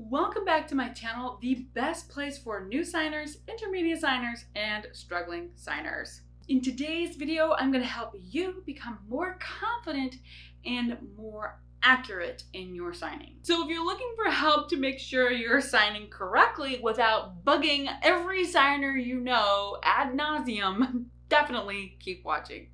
Welcome back to my channel, the best place for new signers, intermediate signers, and struggling signers. In today's video, I'm going to help you become more confident and more accurate in your signing. So if you're looking for help to make sure you're signing correctly without bugging every signer you know ad nauseum, definitely keep watching.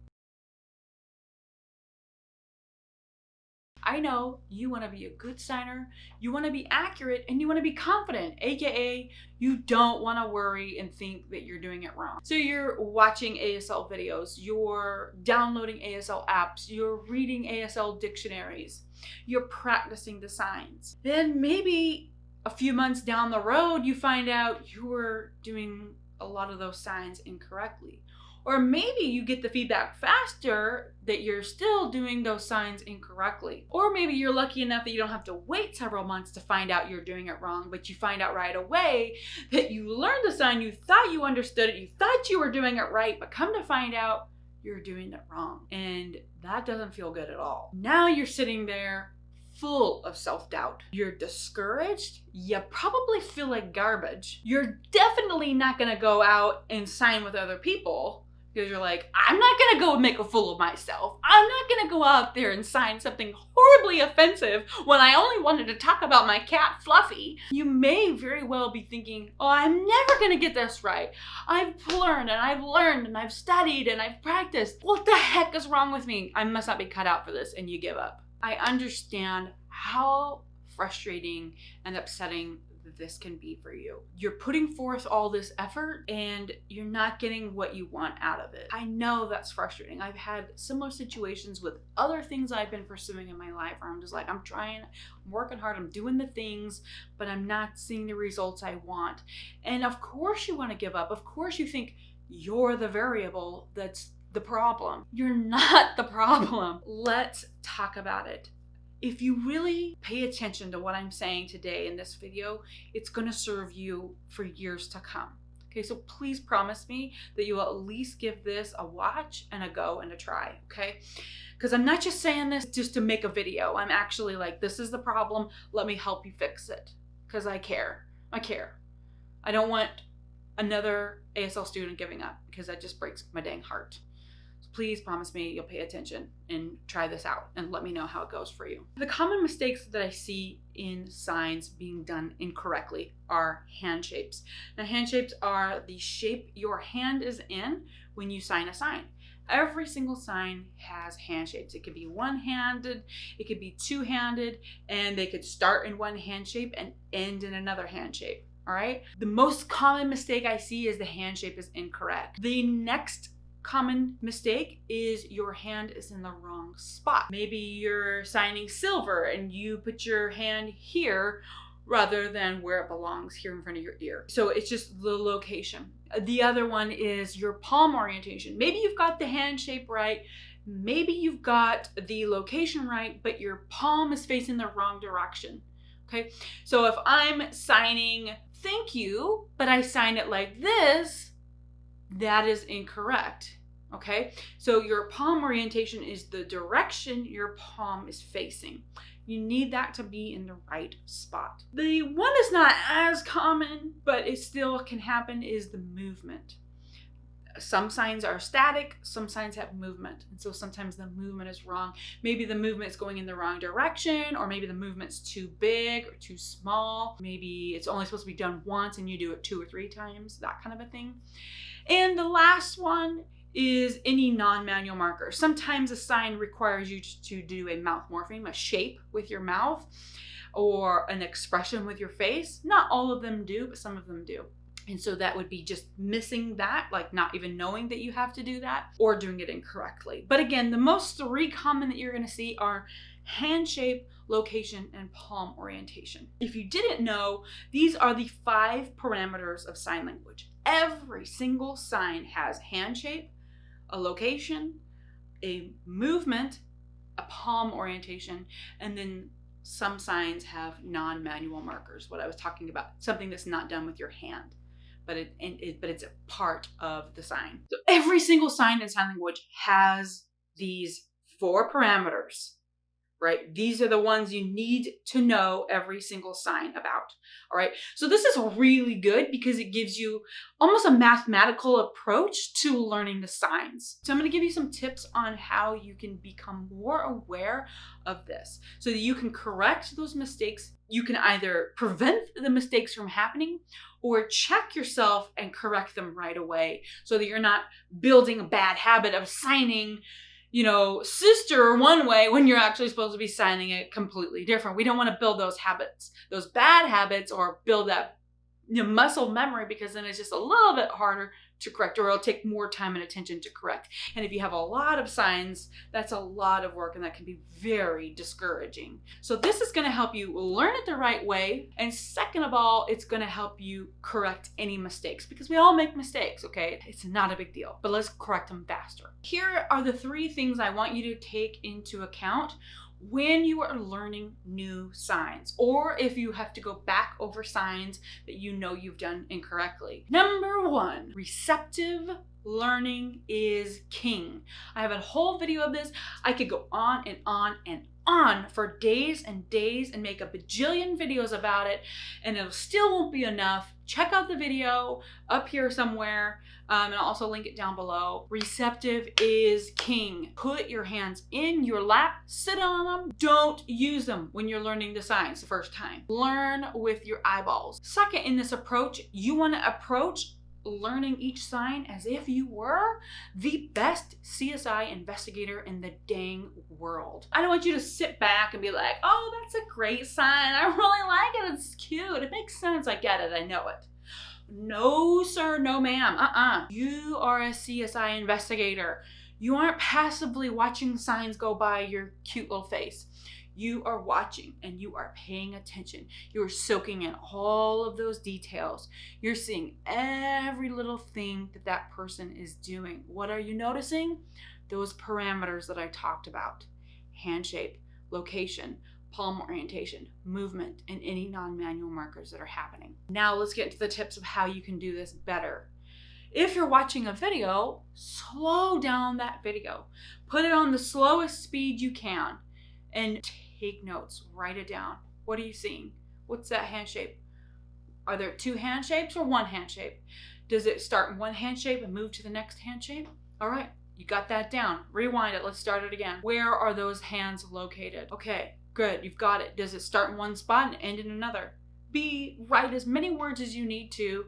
I know you want to be a good signer, you want to be accurate, and you want to be confident, aka you don't want to worry and think that you're doing it wrong. So you're watching ASL videos, you're downloading ASL apps, you're reading ASL dictionaries, you're practicing the signs. Then maybe a few months down the road, you find out you were doing a lot of those signs incorrectly. Or maybe you get the feedback faster that you're still doing those signs incorrectly. Or maybe you're lucky enough that you don't have to wait several months to find out you're doing it wrong, but you find out right away that you learned the sign, you thought you understood it, you thought you were doing it right, but come to find out you're doing it wrong. And that doesn't feel good at all. Now you're sitting there full of self-doubt. You're discouraged. You probably feel like garbage. You're definitely not gonna go out and sign with other people because you're like, I'm not gonna go make a fool of myself. I'm not gonna go out there and sign something horribly offensive when I only wanted to talk about my cat Fluffy. You may very well be thinking, oh, I'm never gonna get this right. I've learned and I've studied and I've practiced. What the heck is wrong with me? I must not be cut out for this, and you give up. I understand how frustrating and upsetting this can be for you. You're putting forth all this effort and you're not getting what you want out of it. I know that's frustrating. I've had similar situations with other things I've been pursuing in my life where I'm just like, I'm trying, I'm working hard, I'm doing the things, but I'm not seeing the results I want. And of course you want to give up. Of course you think you're the variable that's the problem. You're not the problem. Let's talk about it. If you really pay attention to what I'm saying today in this video, it's going to serve you for years to come. Okay, so please promise me that you will at least give this a watch and a go and a try, okay? Because I'm not just saying this just to make a video. I'm actually like, this is the problem. Let me help you fix it. Because I care. I care. I don't want another ASL student giving up because that just breaks my dang heart. Please promise me you'll pay attention and try this out and let me know how it goes for you. The common mistakes that I see in signs being done incorrectly are hand shapes. Now, hand shapes are the shape your hand is in when you sign a sign. Every single sign has hand shapes. It could be one-handed, it could be two-handed, and they could start in one hand shape and end in another hand shape. All right? The most common mistake I see is the hand shape is incorrect. The next common mistake is your hand is in the wrong spot. Maybe you're signing silver and you put your hand here rather than where it belongs, here in front of your ear. So it's just the location. The other one is your palm orientation. Maybe you've got the hand shape right, maybe you've got the location right, but your palm is facing the wrong direction. Okay, so if I'm signing thank you, but I sign it like this, that is incorrect. Okay, so your palm orientation is the direction your palm is facing. You need that to be in the right spot. The one that's not as common, but it still can happen, is the movement. Some signs are static, some signs have movement, and so sometimes the movement is wrong. Maybe the movement is going in the wrong direction, or maybe the movement's too big or too small. Maybe it's only supposed to be done once and you do it 2 or 3 times, that kind of a thing. And the last one is any non-manual marker. Sometimes a sign requires you to do a mouth morpheme, a shape with your mouth, or an expression with your face. Not all of them do, but some of them do. And so that would be just missing that, like not even knowing that you have to do that, or doing it incorrectly. But again, the most 3 common that you're going to see are hand shape, location, and palm orientation. If you didn't know, these are the 5 parameters of sign language. Every single sign has hand shape, a location, a movement, a palm orientation, and then some signs have non-manual markers, what I was talking about, something that's not done with your hand, but it's a part of the sign. So every single sign in sign language has these 4 parameters. right? These are the ones you need to know every single sign about, all right? So this is really good because it gives you almost a mathematical approach to learning the signs. So I'm going to give you some tips on how you can become more aware of this so that you can correct those mistakes. You can either prevent the mistakes from happening or check yourself and correct them right away so that you're not building a bad habit of signing, you know, sister one way when you're actually supposed to be signing it completely different. We don't want to build those habits, those bad habits, or build that, you know, muscle memory, because then it's just a little bit harder to correct, or it'll take more time and attention to correct. And if you have a lot of signs, that's a lot of work, and that can be very discouraging. So this is going to help you learn it the right way. And second of all, it's going to help you correct any mistakes, because we all make mistakes, okay? It's not a big deal, but let's correct them faster. Here are the 3 things I want you to take into account when you are learning new signs, or if you have to go back over signs that you know you've done incorrectly. Number 1, receptive learning is king. I have a whole video of this. I could go on and on and on for days and days and make a bajillion videos about it, and it still won't be enough. Check out the video up here somewhere, and I'll also link it down below. Receptive is king. Put your hands in your lap, sit on them. Don't use them when you're learning the signs the first time. Learn with your eyeballs. Second, in this approach, you want to approach learning each sign as if you were the best CSI investigator in the dang world. I don't want you to sit back and be like, oh, that's a great sign. I really like it. It's cute. It makes sense. I get it. I know it. No, sir. No, ma'am. You are a CSI investigator. You aren't passively watching signs go by your cute little face. You are watching and you are paying attention. You are soaking in all of those details. You're seeing every little thing that that person is doing. What are you noticing? Those parameters that I talked about: hand shape, location, palm orientation, movement, and any non-manual markers that are happening. Now let's get into the tips of how you can do this better. If you're watching a video, slow down that video. Put it on the slowest speed you can and take notes. Write it down. What are you seeing? What's that hand shape? Are there 2 hand shapes or 1 hand shape? Does it start in one hand shape and move to the next hand shape? All right, you got that down. Rewind it. Let's start it again. Where are those hands located? Okay, good. You've got it. Does it start in one spot and end in another? Write as many words as you need to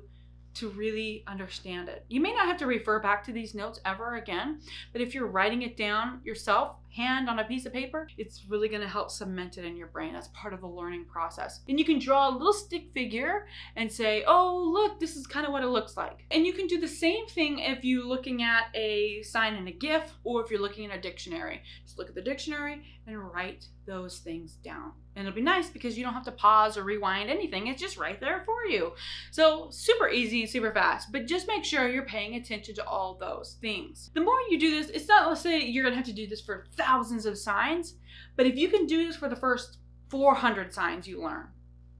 really understand it. You may not have to refer back to these notes ever again, but if you're writing it down yourself, hand on a piece of paper, it's really going to help cement it in your brain. That's part of the learning process. And you can draw a little stick figure and say, oh, look, this is kind of what it looks like. And you can do the same thing if you're looking at a sign in a GIF, or if you're looking in a dictionary. Just look at the dictionary and write those things down. And it'll be nice because you don't have to pause or rewind anything. It's just right there for you. So super easy and super fast, but just make sure you're paying attention to all those things. The more you do this, it's not, let's say you're gonna have to do this for thousands of signs, but if you can do this for the first 400 signs you learn,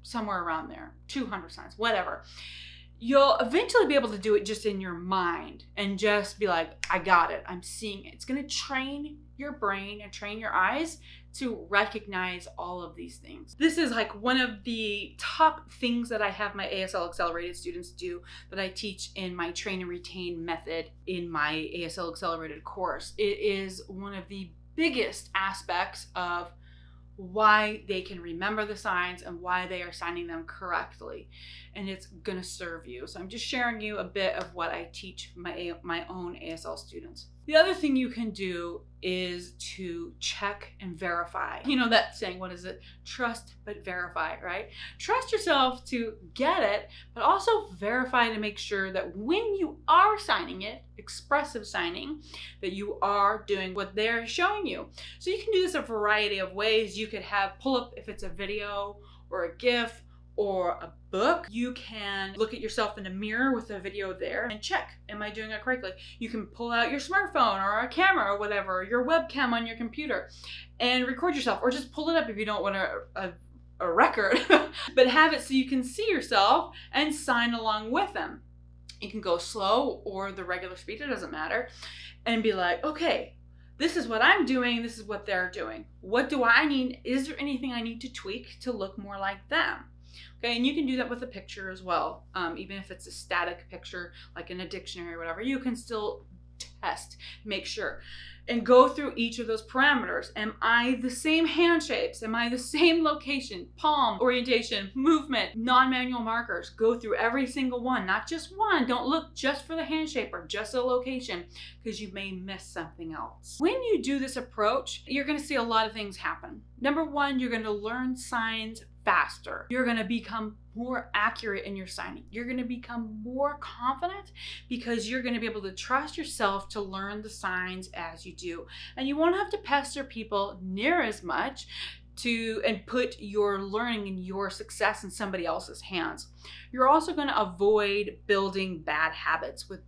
somewhere around there, 200 signs, whatever, you'll eventually be able to do it just in your mind and just be like, I got it, I'm seeing it. It's gonna train your brain and train your eyes to recognize all of these things. This is like one of the top things that I have my ASL Accelerated students do, that I teach in my train and retain method in my ASL Accelerated course. It is one of the biggest aspects of why they can remember the signs and why they are signing them correctly, and it's gonna serve you. So I'm just sharing you a bit of what I teach my own ASL students. The other thing you can do is to check and verify. You know that saying, what is it? Trust but verify, right? Trust yourself to get it, but also verify to make sure that when you are signing it, expressive signing, that you are doing what they're showing you. So you can do this a variety of ways. You could have pull up, if it's a video or a GIF or a book, you can look at yourself in a mirror with a video there and check, am I doing it correctly? You can pull out your smartphone or a camera or whatever, your webcam on your computer, and record yourself, or just pull it up if you don't want a record, but have it so you can see yourself and sign along with them. You can go slow or the regular speed, it doesn't matter, and be like, okay, This is what I'm doing. This is what they're doing. What do I need? Is there anything I need to tweak to look more like them? Okay, and you can do that with a picture as well. Even if it's a static picture, like in a dictionary or whatever, you can still test, make sure, and go through each of those parameters. Am I the same hand shapes? Am I the same location, palm, orientation, movement, non-manual markers? Go through every single one, not just one. Don't look just for the hand shape or just a location, because you may miss something else. When you do this approach, you're going to see a lot of things happen. Number one, you're going to learn signs faster. You're going to become more accurate in your signing. You're going to become more confident because you're going to be able to trust yourself to learn the signs as you do. And you won't have to pester people near as much and put your learning and your success in somebody else's hands. You're also going to avoid building bad habits with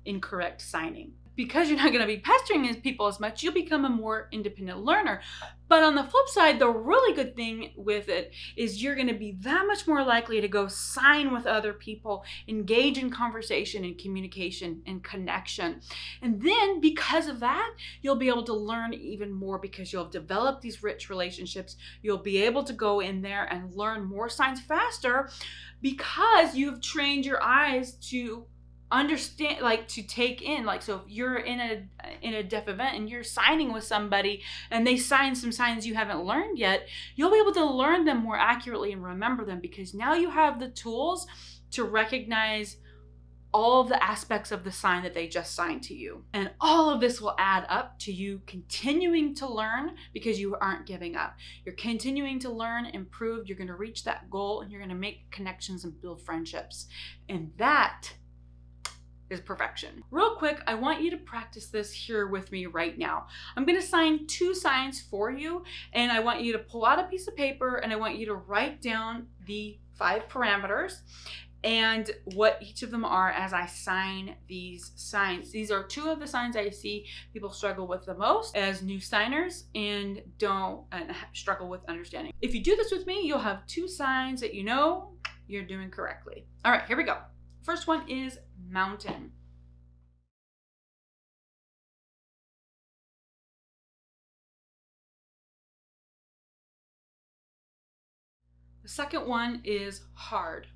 incorrect signing. Because you're not going to be pestering people as much, you'll become a more independent learner. But on the flip side, the really good thing with it is you're going to be that much more likely to go sign with other people, engage in conversation and communication and connection. And then because of that, you'll be able to learn even more because you'll have developed these rich relationships. You'll be able to go in there and learn more signs faster because you've trained your eyes to understand, like to take in, like, so if you're in a deaf event and you're signing with somebody and they sign some signs you haven't learned yet, you'll be able to learn them more accurately and remember them because now you have the tools to recognize all of the aspects of the sign that they just signed to you. And all of this will add up to you continuing to learn because you aren't giving up. You're continuing to learn, improve, you're going to reach that goal, and you're going to make connections and build friendships. And that is perfection. Real quick, I want you to practice this here with me right now. I'm going to sign 2 signs for you, and I want you to pull out a piece of paper and I want you to write down the 5 parameters and what each of them are as I sign these signs. These are 2 of the signs I see people struggle with the most as new signers and struggle with understanding. If you do this with me, you'll have 2 signs that you know you're doing correctly. All right, here we go. First one is mountain. The second one is hard.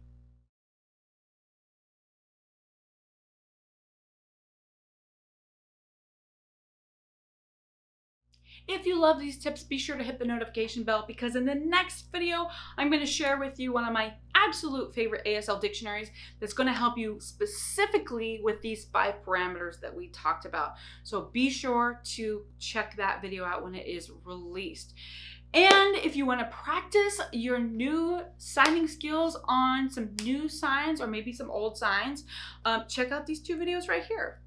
If you love these tips, be sure to hit the notification bell because in the next video, I'm going to share with you one of my absolute favorite ASL dictionaries that's going to help you specifically with these 5 parameters that we talked about. So be sure to check that video out when it is released. And if you want to practice your new signing skills on some new signs or maybe some old signs, check out these 2 videos right here.